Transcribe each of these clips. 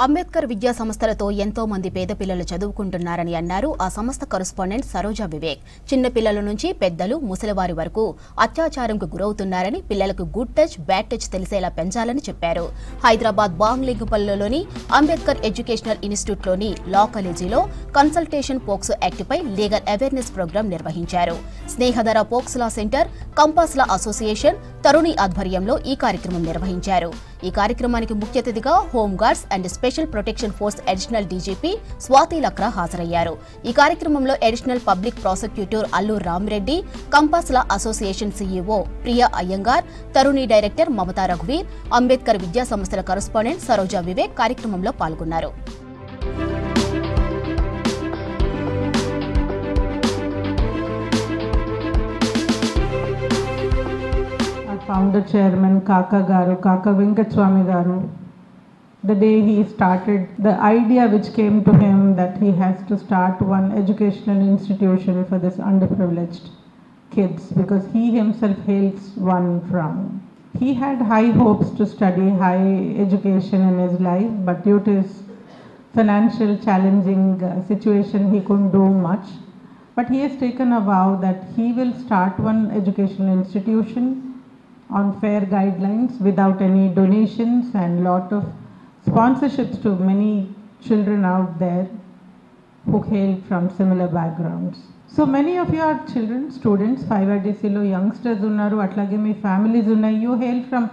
అంబేద్కర్ విద్యా సంస్థలతో ఎంతో మంది పేద పిల్లలు చదువుకుంటున్నారని అన్నారు ఆ సంస్థ కరెస్పాండెంట్ సరోజా వివేక్. చిన్న పిల్లల నుంచి పెద్దలు ముసలివారి వరకు అత్యాచారంకు గురవుతున్నారని, పిల్లలకు గుడ్ టచ్ బ్యాడ్ టచ్ తెలిసేలా పెంచాలని చెప్పారు. హైదరాబాద్ బాంగ్లింగుపల్లిలోని అంబేద్కర్ ఎడ్యుకేషనల్ ఇన్స్టిట్యూట్లోని లా కాలేజీలో కన్సల్టేషన్ పోక్సో యాక్ట్పై లీగల్ అవేర్నెస్ ప్రోగ్రాం నిర్వహించారు. స్నేహధర పోక్స్లా సెంటర్, కంపాస్లా అసోసియేషన్, తరుణి ఆధ్వర్యంలో ఈ కార్యక్రమం నిర్వహించారు. ఈ కార్యక్రమానికి ముఖ్య అతిథిగా home guards and special protection force additional DGP Swati Lakra హాజరయ్యారు. ఈ కార్యక్రమంలో additional public prosecutor Alluru Rami Reddy, కంపాస్లా association CEO Priya Iyengar, Taruni director Mamata రఘువీర్, అంబేద్కర్ విద్యా సంస్థల కరెస్పాండెంట్ సరోజా వివేక్ కార్యక్రమంలో పాల్గొన్నారు. Founder Chairman Kaka Garu, Kaka Venkateswamy Garu, the day he started, the idea which came to him that he has to start one educational institution for this underprivileged kids, because he himself hails one from. He had high hopes to study high education in his life, but due to his financial challenging situation, he couldn't do much. But he has taken a vow that he will start one educational institution on fair guidelines without any donations and lot of sponsorships to many children out there who hail from similar backgrounds. So many of your children, students, 5RDC lo youngsters unnaru, atlage mee families unnai, you hail from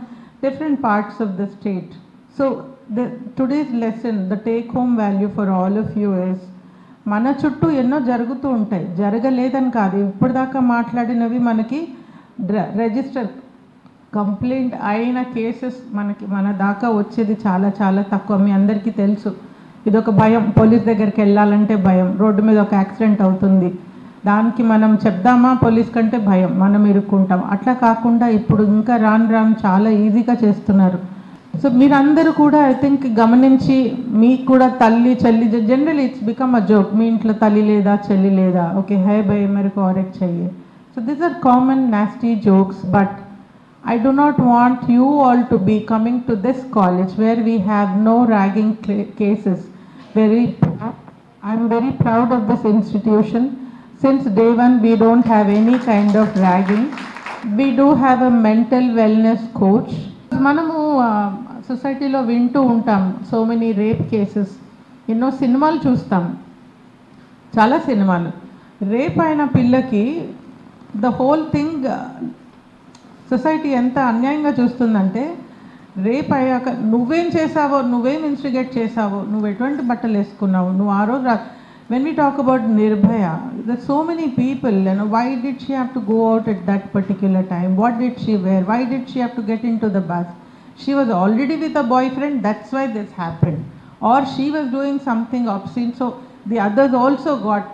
different parts of the state. So today's lesson, the take home value for all of you is, మన చుట్టూ ఎన్నో జరుగుతూ ఉంటాయి, జరగలేదని కాదు, ఇప్పుడు దాకా మాట్లాడినవి మనకి రిజిస్టర్ కంప్లైంట్ అయిన కేసెస్ మన దాకా వచ్చేది చాలా చాలా తక్కువ. మీ అందరికీ తెలుసు, ఇదొక భయం, పోలీస్ దగ్గరికి వెళ్ళాలంటే భయం, రోడ్డు మీద ఒక యాక్సిడెంట్ అవుతుంది, దానికి మనం చెప్దామా, పోలీస్ కంటే భయం, మనం ఇరుక్కుంటాం. అట్లా కాకుండా ఇప్పుడు ఇంకా రాను చాలా ఈజీగా చేస్తున్నారు. సో మీరందరూ కూడా ఐ థింక్ గమనించి, మీకు కూడా తల్లి చెల్లి, generally it's become a joke, మీ ఇంట్లో తల్లి లేదా చెల్లి లేదా, ఓకే హై భయ్ మేరే కో ఔర్ ఎక్ చెయ్యే. So these are common nasty jokes, but I do not want you all to be coming to this college where we have no ragging cases. I'm very proud of this institution. Since day one, we don't have any kind of ragging. We do have a mental wellness coach. Manamu society lo vintu untam so many rape cases. Inno cinemalu chustam, chala cinemalu. Rape aina pillaki the whole thing society ఎంత అన్యాయంగా చూస్తుందంటే, రేపు అయ్యాక నువ్వేం చేసావో, నువ్వేం instigate చేసావో, నువ్వు ఎటువంటి బట్టలు వేసుకున్నావు, నువ్వు ఆ రోజు when we talk about Nirbhaya, there so many people, why did she have to go out at that particular time, what did she wear, why did she have to get into the bus, she was already with a boy friend, that's why this happened, or she was doing something obscene, so the others also got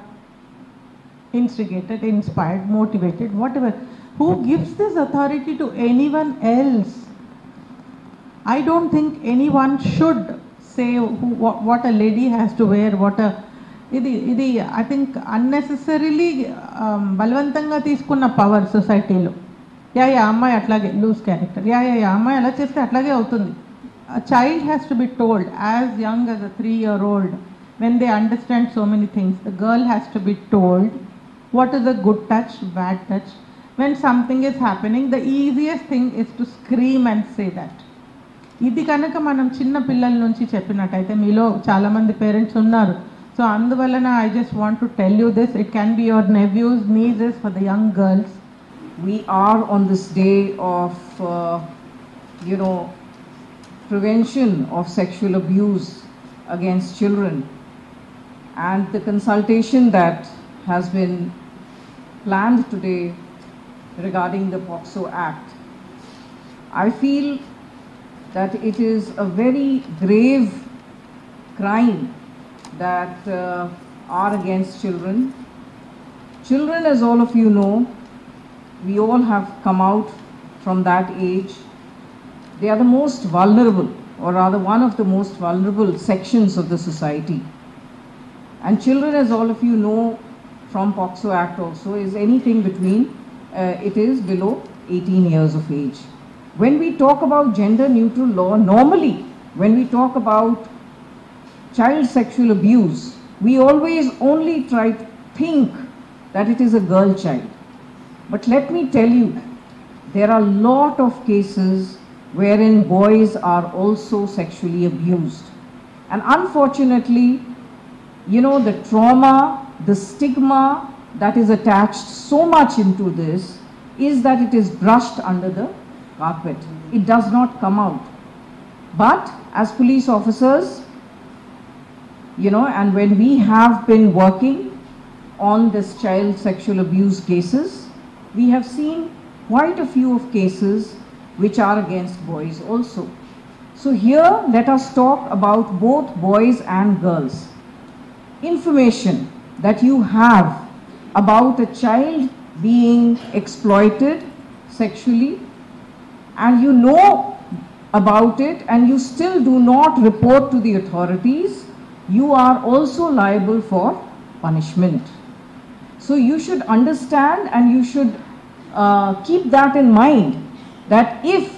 instigated, inspired, motivated, whatever. Who gives this authority to anyone else? I don't think anyone should say what a lady has to wear, ఇది I think unnecessarily బలవంతంగా తీసుకున్న power సొసైటీలో. Yeah అమ్మాయి అట్లాగే loose character, yeah అమ్మాయి అలా చేస్తే అట్లాగే అవుతుంది. A child has to be told as young as a 3-year-old, when they understand so many things, the girl has to be told what is a good touch, bad touch. When something is happening, the easiest thing is to scream and say that. ఇది కనుక మనం చిన్న పిల్లల నుంచి చెప్పినట్టయితే, మీలో చాలామంది parents ఉన్నారు, so అందువలన I just want to tell you this, it can be your nephews, nieces, for the young girls. We are on this day of prevention of sexual abuse against children, and the consultation that has been planned today regarding the POCSO Act. I feel that it is a very grave crime that are against children. Children, as all of you know, we all have come out from that age. They are the most vulnerable, or rather one of the most vulnerable sections of the society. And children, as all of you know from POCSO Act also, is anything between it is below 18 years of age. When we talk about gender neutral law, normally when we talk about child sexual abuse, we always only try to think that it is a girl child. But let me tell you, there are a lot of cases wherein boys are also sexually abused. And unfortunately, you know, the trauma, the stigma that is attached so much into this is that it is brushed under the carpet. It does not come out. But as police officers, you know, and when we have been working on this child sexual abuse cases, we have seen quite a few of cases which are against boys also. So here let us talk about both boys and girls. Information that you have about a child being exploited sexually, and you know about it and you still do not report to the authorities, you are also liable for punishment. So you should understand and you should keep that in mind, that if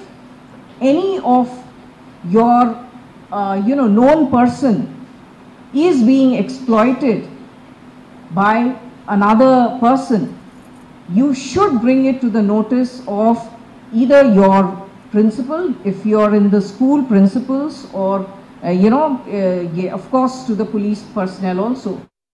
any of your known person is being exploited by another person, you should bring it to the notice of either your principal, if you are in the school, principals, or of course to the police personnel also.